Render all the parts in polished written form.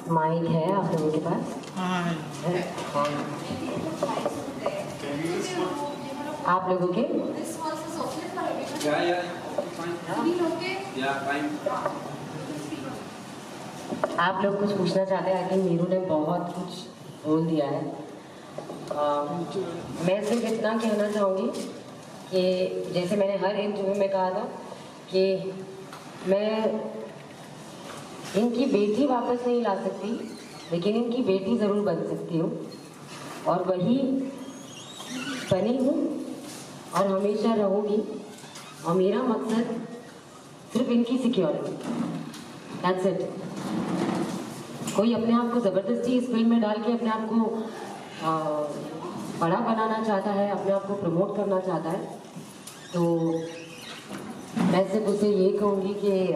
Mic है आप लोगों के पास? हाँ है? हाँ। आप लोगों के? आप लोग कुछ पूछना चाहते हैं? आई थिंक मीरू ने बहुत कुछ बोल दिया है। मैं सिर्फ इतना कहना चाहूँगी कि जैसे मैंने हर इंटरव्यू में कहा था कि मैं इनकी बेटी वापस नहीं ला सकती, लेकिन इनकी बेटी ज़रूर बन सकती हूँ, और वही बनी हूँ और हमेशा रहूँगी। और मेरा मकसद सिर्फ इनकी सिक्योरिटी, दैट्स इट। कोई अपने आप को ज़बरदस्ती इस फिल्म में डाल के अपने आप को बड़ा बनाना चाहता है, अपने आप को प्रमोट करना चाहता है, तो मैं सिर्फ उसे ये कहूँगी कि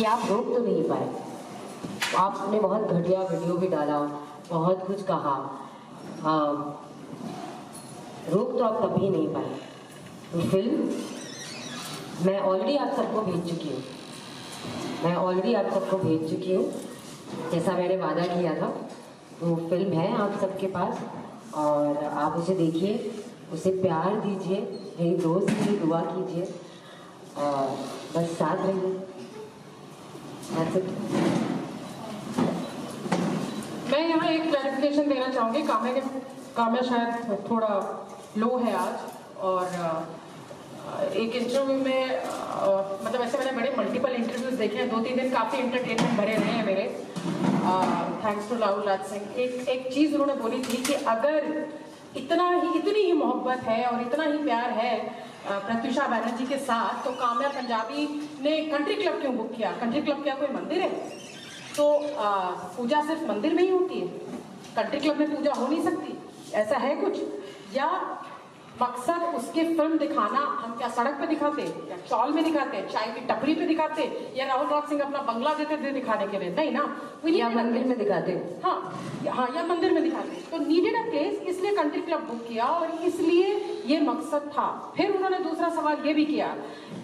आप रोक तो नहीं पाए। आपने बहुत घटिया वीडियो भी डाला, बहुत कुछ कहा, रोक तो आप कभी नहीं पाए। तो फिल्म मैं ऑलरेडी आप सबको भेज चुकी हूँ, जैसा मैंने वादा किया था। तो फिल्म है आप सबके पास और आप उसे देखिए, उसे प्यार दीजिए, मेरी दोस्त की दुआ कीजिए और बस साथ रहिए। मैं यहाँ एक क्लैरिफिकेशन देना चाहूँगी। काम्या शायद थोड़ा लो है आज, और एक इंटरव्यू में मतलब ऐसे मैंने बड़े मल्टीपल इंटरव्यूज देखे हैं, 2-3 दिन काफ़ी इंटरटेनमेंट भरे रहे हैं मेरे, थैंक्स टू राहुल राज सिंह। एक चीज़ उन्होंने बोली थी कि अगर इतनी ही मोहब्बत है और इतना ही प्यार है प्रत्युषा बैनर्जी के साथ, तो काम्या पंजाबी ने कंट्री क्लब क्यों बुक किया? कंट्री क्लब क्या कोई मंदिर है? तो पूजा सिर्फ मंदिर में ही होती है? कंट्री क्लब में पूजा हो नहीं सकती? ऐसा है कुछ? या मकसद उसके फिल्म दिखाना, हम क्या सड़क पे दिखाते, या चौल में दिखाते, चाय की टपरी पे दिखाते, या राहुल राज सिंह अपना बंगला देते थे दिखाने के लिए? नहीं ना, या मंदिर में दिखाते। हाँ, या मंदिर में दिखाते। तो नीडेड अ प्लेस, इसलिए कंट्री क्लब बुक किया और इसलिए ये मकसद था। फिर उन्होंने दूसरा सवाल ये भी किया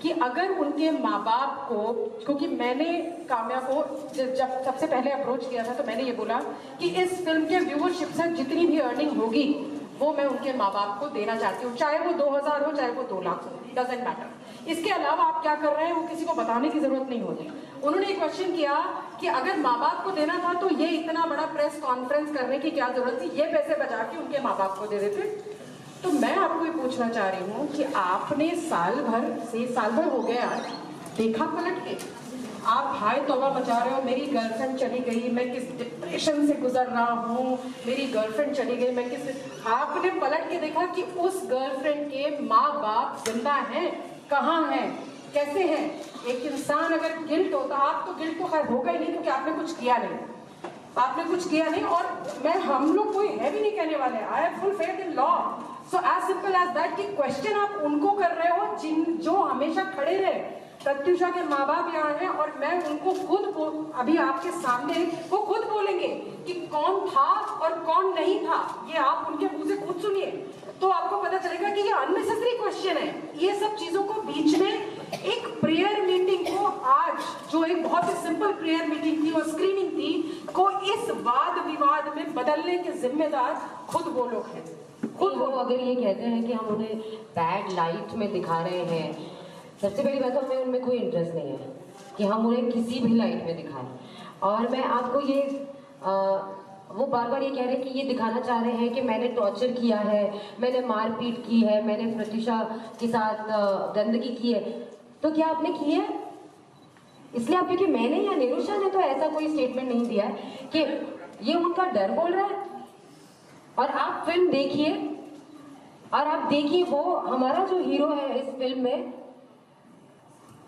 कि अगर उनके माँ बाप को, क्योंकि मैंने काम्या को जब सबसे पहले अप्रोच किया था तो मैंने ये बोला कि इस फिल्म के व्यूअरशिप से जितनी भी अर्निंग होगी वो मैं उनके माँ बाप को देना चाहती हूँ, चाहे वो 2000 हो, चाहे वो 2 लाख हो, डजेंट मैटर। इसके अलावा आप क्या कर रहे हैं वो किसी को बताने की जरूरत नहीं होती। उन्होंने एक क्वेश्चन किया कि अगर माँ बाप को देना था तो ये इतना बड़ा प्रेस कॉन्फ्रेंस करने की क्या जरूरत थी, ये पैसे बचा के उनके माँ बाप को दे देते। तो मैं आपको ये पूछना चाह रही हूँ कि आपने साल भर हो गया देखा पलट के, आप हाय तौबा मचा रहे हो, मेरी गर्लफ्रेंड चली गई, मैं किस डिप्रेशन से गुजर रहा हूँ, मेरी गर्लफ्रेंड चली गई, मैं किस, आपने पलट के देखा कि उस गर्लफ्रेंड के माँ बाप जिंदा हैं, कहाँ हैं, कैसे हैं? एक इंसान अगर गिल्ट होता, आप तो गिल्ट तो खैर होगा ही नहीं क्योंकि आपने कुछ किया नहीं, और मैं हम लोग कोई है भी नहीं कहने वाले। I have full faith in law, so as simple as that. कि क्वेश्चन आप उनको कर रहे हो जो हमेशा खड़े रहे। प्रत्युषा के माँ बाप यहाँ हैं और मैं उनको खुद अभी आपके सामने वो खुद बोलेंगे कि कौन था और कौन नहीं था, ये आप उनके मुंह से खुद सुनिए तो आपको पता चलेगा कि ये अननेसेसरी क्वेश्चन है। ये सब चीजों को बीच में एक प्रेयर मीटिंग को, आज जो एक बहुत ही सिंपल प्रेयर मीटिंग थी और स्क्रीनिंग थी, को इस वाद विवाद में बदलने के जिम्मेदार खुद वो लोग हैं। खुद वो अगर ये कहते हैं कि हम उन्हें बैड लाइट में दिखा रहे हैं, सबसे पहली बात तो हमें उनमें कोई इंटरेस्ट नहीं है कि हम उन्हें किसी भी लाइट में दिखाएं। और मैं आपको ये वो बार बार ये कह रहे हैं कि ये दिखाना चाह रहे हैं कि मैंने टॉर्चर किया है, मैंने मारपीट की है, मैंने प्रत्युषा के साथ गंदगी की है। तो क्या आपने की है? इसलिए आप, क्योंकि मैंने या निरुषा ने तो ऐसा कोई स्टेटमेंट नहीं दिया है कि ये उनका डर बोल रहा है। और आप फिल्म देखिए और आप देखिए वो हमारा जो हीरो है इस फिल्म में,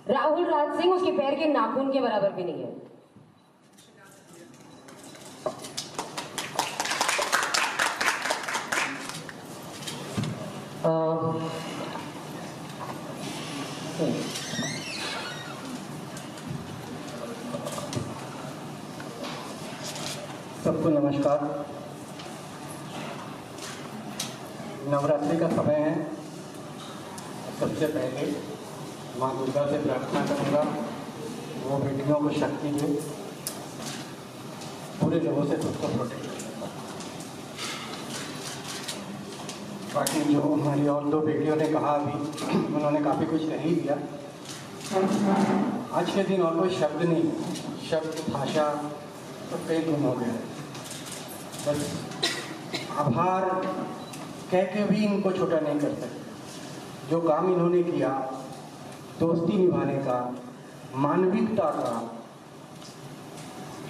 राहुल राज सिंह, उसके पैर के नाखून के बराबर भी नहीं है। सबको नमस्कार। नवरात्रि का समय है। सबसे पहले माँ दुर्गा से प्रार्थना करूँगा वो बेटियों को शक्ति दे, बुरे लोगों से खुद को प्रोटेक्ट करें। बाकी जो हमारी और दो बेटियों ने कहा अभी, उन्होंने काफ़ी कुछ कह ही दिया। आज के दिन और कोई शब्द नहीं, शब्द भाषा तो कई गुम हो गया है। बस आभार कह के भी इनको छोटा नहीं कर सकते। जो काम इन्होंने किया, दोस्ती निभाने का, मानविकता का,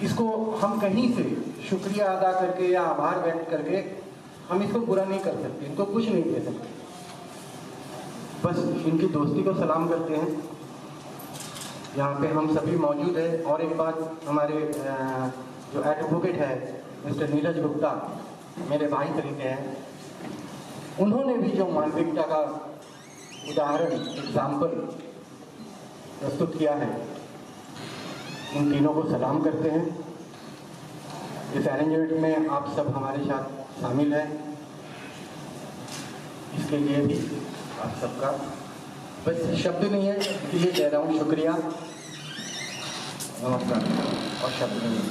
इसको हम कहीं से शुक्रिया अदा करके या आभार व्यक्त करके हम इसको बुरा नहीं कर सकते, इनको कुछ नहीं दे सकते। बस इनकी दोस्ती को सलाम करते हैं। यहाँ पे हम सभी मौजूद हैं। और एक बात, हमारे जो एडवोकेट है मिस्टर नीरज गुप्ता, मेरे भाई तरीके हैं, उन्होंने भी जो मानविकता का उदाहरण, एग्जाम्पल प्रस्तुत किया है, इन तीनों को सलाम करते हैं। इस अरेंजमेंट में आप सब हमारे साथ शामिल हैं, इसके लिए भी आप सबका बस शब्द नहीं है, इसलिए कह रहा हूँ शुक्रिया, नमस्कार। और शब्द नहीं है।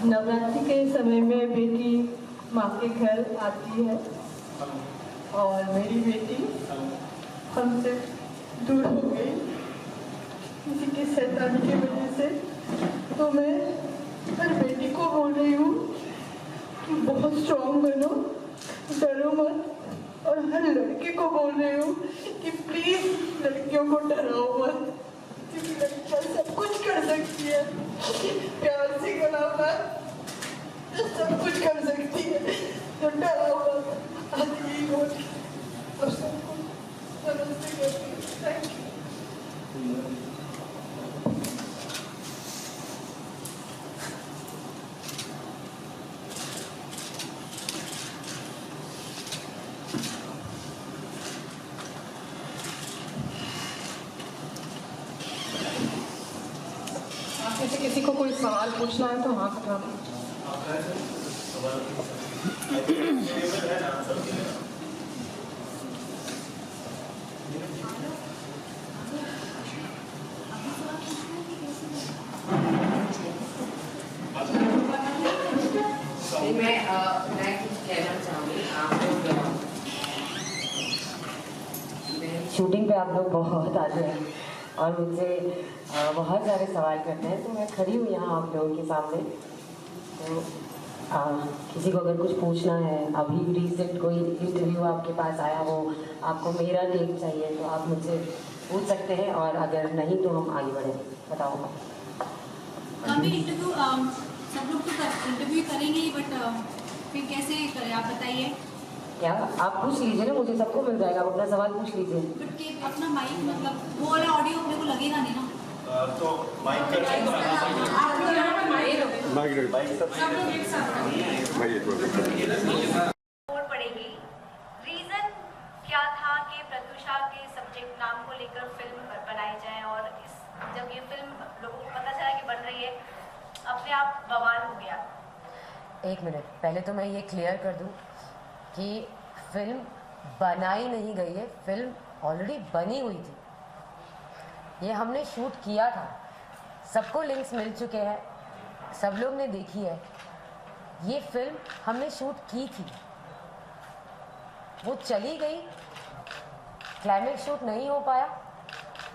नवरात्रि के समय में बेटी माँ के घर आती है और मेरी बेटी हमसे दूर हो गई किसी की शैतानी की वजह से। तो मैं हर बेटी को बोल रही हूँ कि बहुत स्ट्रॉन्ग बनो, डरो मत। और हर लड़के को बोल रही हूँ कि प्लीज लड़कियों को डराओ मत, क्योंकि लड़कियाँ सब कुछ कर सकती है। प्यार से गला मत, सब कुछ कर सकती है, तो डराओ मत। आज यही बोल और सबको नमस्ते करती हूँ। Thank you. जैसे किसी को कोई सवाल पूछना है तो हाथ उठा दो। मैं कुछ कहना चाहूँगी। आप लोग शूटिंग पे आप लोग बहुत आते हैं और मुझसे बहुत सारे सवाल करते हैं, तो मैं खड़ी हूँ यहाँ आप लोगों के सामने। तो किसी को अगर कुछ पूछना है, अभी रिसेंट कोई इंटरव्यू आपके पास आया हो, आपको मेरा टेक चाहिए, तो आप मुझसे पूछ सकते हैं, और अगर नहीं तो हम आगे बढ़ें। बताओ। अभी इंटरव्यू सब लोग तो इंटरव्यू करेंगे ही, बट फिर कैसे करें आप बताइए। क्या आप पूछ लीजिए ना, मुझे सबको मिल जाएगा, आप अपना सवाल पूछ लीजिए। बट के अपना माइक, मतलब वो वाला ऑडियो अपने को लगेगा नहीं ना। तो माइक कर पड़ेगी। रीजन क्या था कि प्रत्युषा के सब्जेक्ट नाम को लेकर फिल्म बनाई जाए, और जब ये फिल्म लोगों को पता चला कि बन रही है, अपने आप बवाल हो गया। एक मिनट, पहले तो मैं ये क्लियर कर दूं कि फिल्म बनाई नहीं गई है, फिल्म ऑलरेडी बनी हुई थी। ये हमने शूट किया था, सबको लिंक्स मिल चुके हैं, सब लोग ने देखी है। ये फिल्म हमने शूट की थी, वो चली गई, क्लाइमेक्स शूट नहीं हो पाया।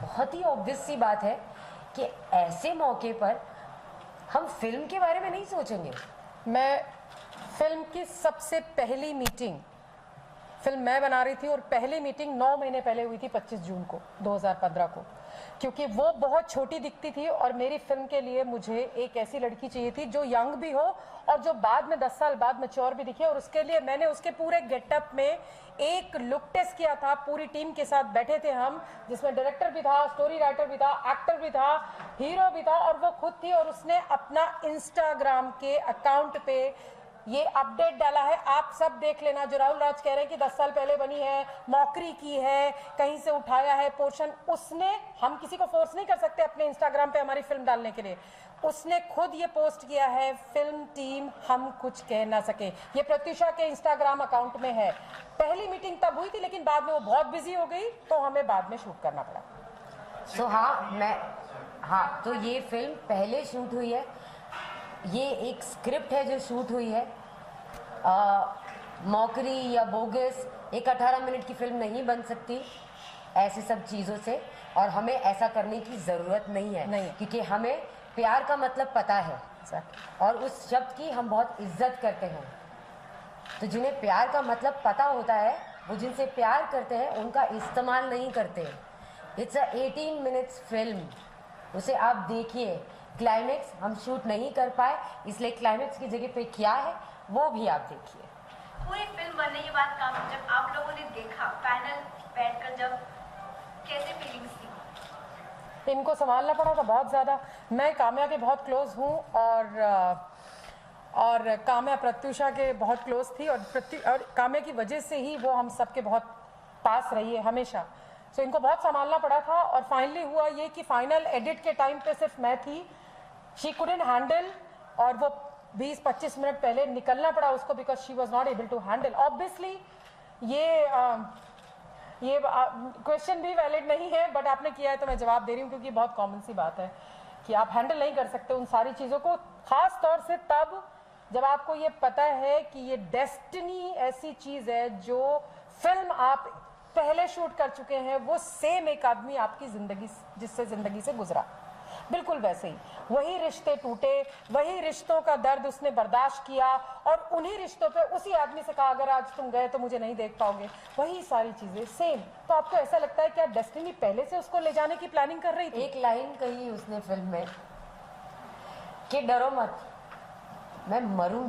बहुत ही ऑब्वियस सी बात है कि ऐसे मौके पर हम फिल्म के बारे में नहीं सोचेंगे। मैं फिल्म की सबसे पहली मीटिंग, फिल्म मैं बना रही थी और पहली मीटिंग 9 महीने पहले हुई थी, 25 जून को 2015 को, क्योंकि वो बहुत छोटी दिखती थी और मेरी फिल्म के लिए मुझे एक ऐसी लड़की चाहिए थी जो यंग भी हो और जो बाद में 10 साल बाद मैच्योर भी दिखे। और उसके लिए मैंने उसके पूरे गेटअप में एक लुक टेस्ट किया था। पूरी टीम के साथ बैठे थे हम, जिसमें डायरेक्टर भी था, स्टोरी राइटर भी था, एक्टर भी था, हीरो भी था, और वो खुद थी। और उसने अपना इंस्टाग्राम के अकाउंट पे ये अपडेट डाला है, आप सब देख लेना। जो राहुल राज कह रहे हैं कि 10 साल पहले बनी है, मौकरी की है, कहीं से उठाया है पोर्शन, उसने, हम किसी को फोर्स नहीं कर सकते अपने इंस्टाग्राम पे हमारी फिल्म डालने के लिए, उसने खुद ये पोस्ट किया है, फिल्म टीम हम कुछ कह ना सके। ये प्रत्युषा के इंस्टाग्राम अकाउंट में है। पहली मीटिंग तब हुई थी, लेकिन बाद में वो बहुत बिजी हो गई तो हमें बाद में शूट करना पड़ा। हाँ, हाँ, तो ये फिल्म पहले शूट हुई है, ये एक स्क्रिप्ट है जो शूट हुई है। मौकरी या बोगस एक 18 मिनट की फिल्म नहीं बन सकती ऐसे सब चीज़ों से, और हमें ऐसा करने की ज़रूरत नहीं है, क्योंकि हमें प्यार का मतलब पता है और उस शब्द की हम बहुत इज्जत करते हैं। तो जिन्हें प्यार का मतलब पता होता है वो जिनसे प्यार करते हैं उनका इस्तेमाल नहीं करते। इट्स अ 18 मिनट्स फिल्म, उसे आप देखिए। क्लाइमेक्स हम शूट नहीं कर पाए, इसलिए क्लाइमेक्स की जगह पे क्या है वो भी आप देखिए। पूरी फिल्म बनने के बाद काम जब आप लोगों ने देखा पैनल बैठकर, जब कैसे फीलिंग्स थी? इनको संभालना पड़ा था बहुत ज़्यादा। मैं काम्या के बहुत क्लोज हूँ और काम्या प्रत्युषा के बहुत क्लोज थी, और काम्या की वजह से ही वो हम सबके बहुत पास रही है हमेशा। सो इनको बहुत संभालना पड़ा था, और फाइनली हुआ ये कि फाइनल एडिट के टाइम पे सिर्फ मैं थी। शी कुडंट हैंडल, और वो 20-25 मिनट पहले निकलना पड़ा उसको, because she was not able to handle. Obviously ये क्वेश्चन भी वैलिड नहीं है, बट आपने किया है तो मैं जवाब दे रही हूँ, क्योंकि बहुत कॉमन सी बात है कि आप हैंडल नहीं कर सकते उन सारी चीज़ों को, खास तौर से तब जब आपको ये पता है कि ये डेस्टिनी ऐसी चीज़ है जो फिल्म आप पहले शूट कर चुके हैं, वो सेम एक आदमी आपकी ज़िंदगी जिससे ज़िंदगी से गुजरा, बिल्कुल वैसे ही वही रिश्ते टूटे, वही रिश्तों का दर्द उसने बर्दाश्त किया, और उन्हीं रिश्तों पे उसी आदमी से कहा अगर आज तुम गए तो मुझे नहीं देख पाओगे, वही सारी चीजें सेम। तो आपको ऐसा लगता है क्या डेस्टिनी पहले से उसको ले जाने की प्लानिंग कर रही थी? एक लाइन कही उसने फिल्म में कि डरो मत, मैं मरूं